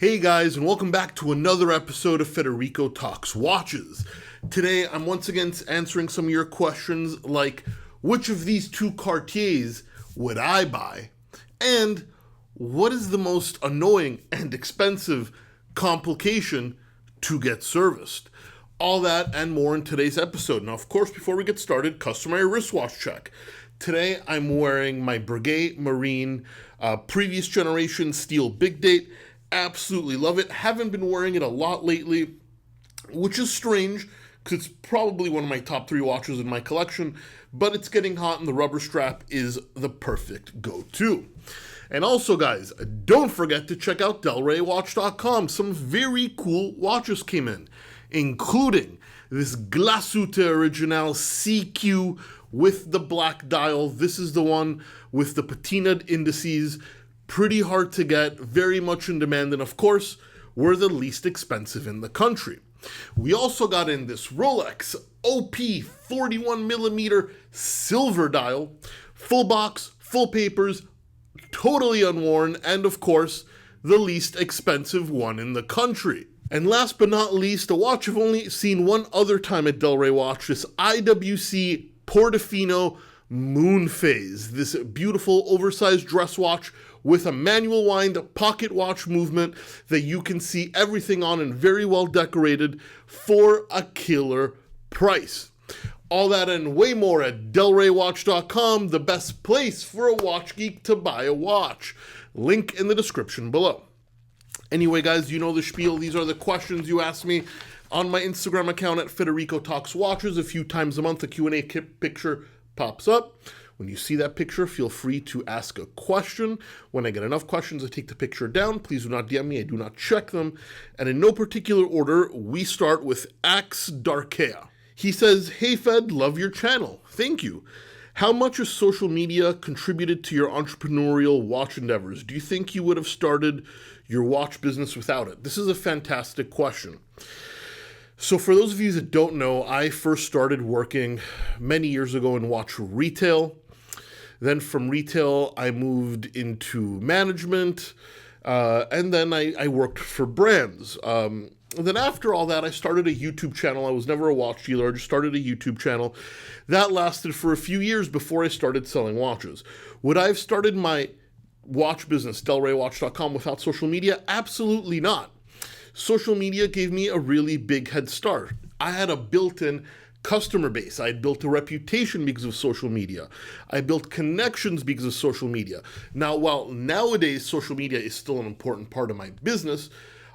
Hey guys, and welcome back to another episode of Federico Talks Watches. Today, I'm once again answering some of your questions like, which of these two Cartiers would I buy? And what is the most annoying and expensive complication to get serviced? All that and more in today's episode. Now, of course, before we get started, customary wristwatch check. Today, I'm wearing my Breguet Marine previous generation steel big date. Absolutely love it. Haven't been wearing it a lot lately, which is strange because it's probably one of my top 3 watches in my collection, but it's getting hot and the rubber strap is the perfect go-to. And also, guys, don't forget to check out delraywatch.com. Some very cool watches came in, including this Glashütte Original CQ with the black dial. This is the one with the patinaed indices. Pretty hard to get, very much in demand, and of course, we're the least expensive in the country. We also got in this Rolex OP 41mm silver dial, full box, full papers, totally unworn, and of course, the least expensive one in the country. And last but not least, a watch I've only seen one other time at Del Rey Watch, this IWC Portofino Moon Phase, this beautiful oversized dress watch with a manual wind pocket watch movement that you can see everything on and very well decorated for a killer price. All that and way more at delraywatch.com, the best place for a watch geek to buy a watch. Link in the description below. Anyway, guys, you know the spiel. These are the questions you ask me on my Instagram account at Federico Talks Watches. A few times a month, a Q&A picture pops up. When you see that picture, feel free to ask a question. When I get enough questions, I take the picture down. Please do not DM me. I do not check them. And in no particular order, we start with Axe Darkea. He says, "Hey Fed, love your channel. Thank you. How much has social media contributed to your entrepreneurial watch endeavors? Do you think you would have started your watch business without it?" This is a fantastic question. So for those of you that don't know, I first started working many years ago in watch retail. Then from retail, I moved into management, and then I worked for brands. And then after all that, I started a YouTube channel. I was never a watch dealer. I just started a YouTube channel. That lasted for a few years before I started selling watches. Would I have started my watch business, delraywatch.com, without social media? Absolutely not. Social media gave me a really big head start. I had a built-in customer base. I built a reputation because of social media. I built connections because of social media. Now, while nowadays social media is still an important part of my business,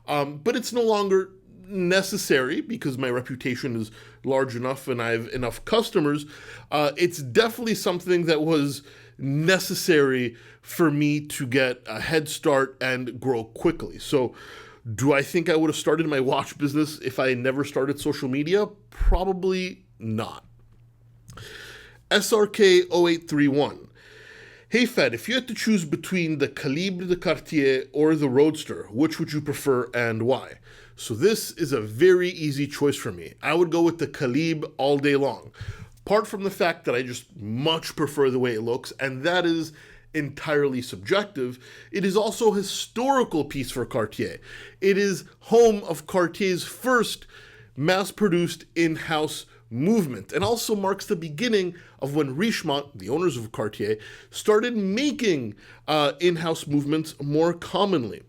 but it's no longer necessary because my reputation is large enough and I have enough customers. It's definitely something that was necessary for me to get a head start and grow quickly. So do I think I would have started my watch business if I never started social media? Probably not. SRK0831. "Hey Fed, if you had to choose between the Calibre de Cartier or the Roadster, which would you prefer and why?" So this is a very easy choice for me. I would go with the Calibre all day long. Apart from the fact that I just much prefer the way it looks, and that is entirely subjective, it is also a historical piece for Cartier. It is home of Cartier's first mass-produced in-house movement, and also marks the beginning of when Richemont, the owners of Cartier, started making in-house movements more commonly.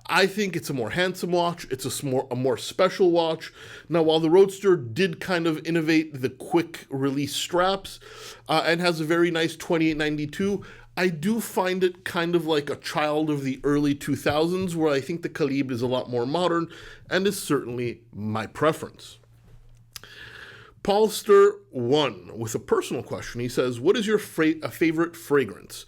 I think it's a more handsome watch. It's a more special watch. Now, while the Roadster did kind of innovate the quick release straps and has a very nice 2892, I do find it kind of like a child of the early 2000s, where I think the Calibre is a lot more modern and is certainly my preference. Paulster1 with a personal question. He says, "What is your favorite fragrance?"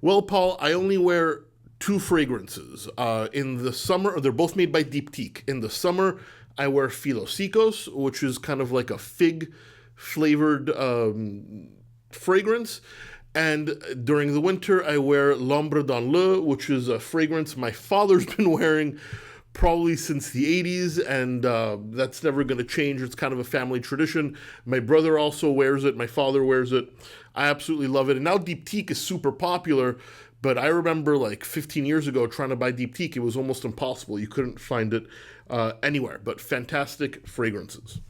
Well, Paul, I only wear 2 fragrances. In the summer, they're both made by Diptyque. In the summer, I wear Filosicos, which is kind of like a fig-flavored fragrance. And during the winter, I wear L'Ombre dans l'Eau, which is a fragrance my father's been wearing probably since the 80s, and that's never going to change. It's kind of a family tradition. My brother also wears it. My father wears it. I absolutely love it. And now Diptyque is super popular, But I remember like 15 years ago trying to buy deep teak, it was almost impossible. You couldn't find it anywhere, but fantastic fragrances.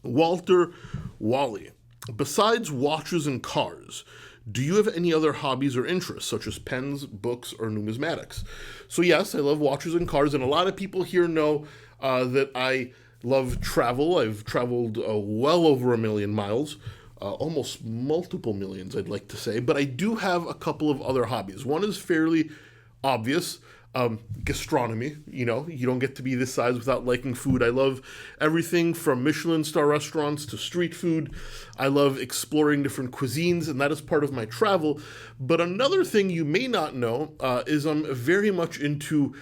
Walter Wally. Besides watches and cars, do you have any other hobbies or interests, such as pens, books, or numismatics? So yes, I love watches and cars, and a lot of people here know that I love travel. I've traveled well over 1 million miles, almost multiple millions, I'd like to say. But I do have a couple of other hobbies. One is fairly obvious. Gastronomy, you don't get to be this size without liking food. I love everything from Michelin star restaurants to street food. I love exploring different cuisines, and that is part of my travel. But another thing you may not know is I'm very much into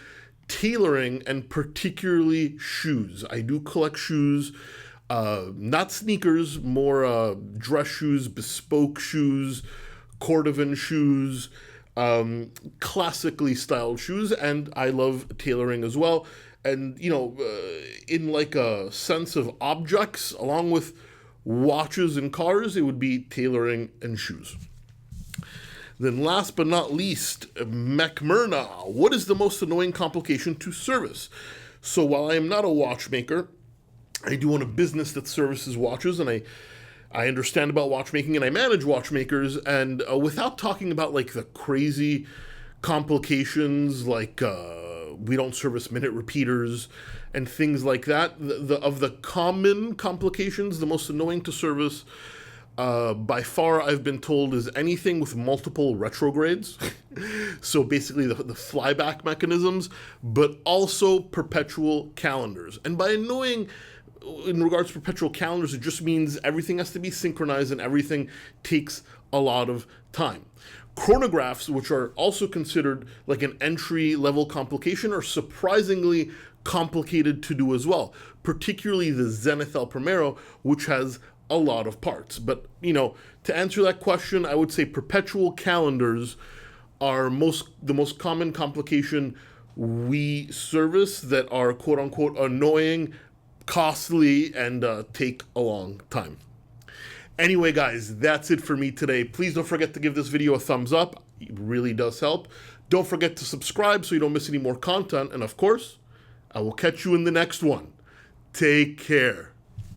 tailoring, and particularly shoes. I do collect shoes, not sneakers, more dress shoes, bespoke shoes, cordovan shoes, classically styled shoes, and I love tailoring as well. And, in like a sense of objects, along with watches and cars, it would be tailoring and shoes. Then last but not least, McMurna. What is the most annoying complication to service? So while I am not a watchmaker, I do own a business that services watches, and I understand about watchmaking, and I manage watchmakers, and without talking about like the crazy complications, like we don't service minute repeaters and things like that, of the common complications, the most annoying to service, by far, I've been told, is anything with multiple retrogrades. So basically the flyback mechanisms, but also perpetual calendars. And by annoying, in regards to perpetual calendars, it just means everything has to be synchronized and everything takes a lot of time. Chronographs, which are also considered like an entry-level complication, are surprisingly complicated to do as well, particularly the Zenith El Primero, which has a lot of parts. But, to answer that question, I would say perpetual calendars are the most common complication we service that are quote-unquote annoying, costly, and take a long time. Anyway, guys, that's it for me today. Please don't forget to give this video a thumbs up. It really does help. Don't forget to subscribe so you don't miss any more content. And of course, I will catch you in the next one. Take care.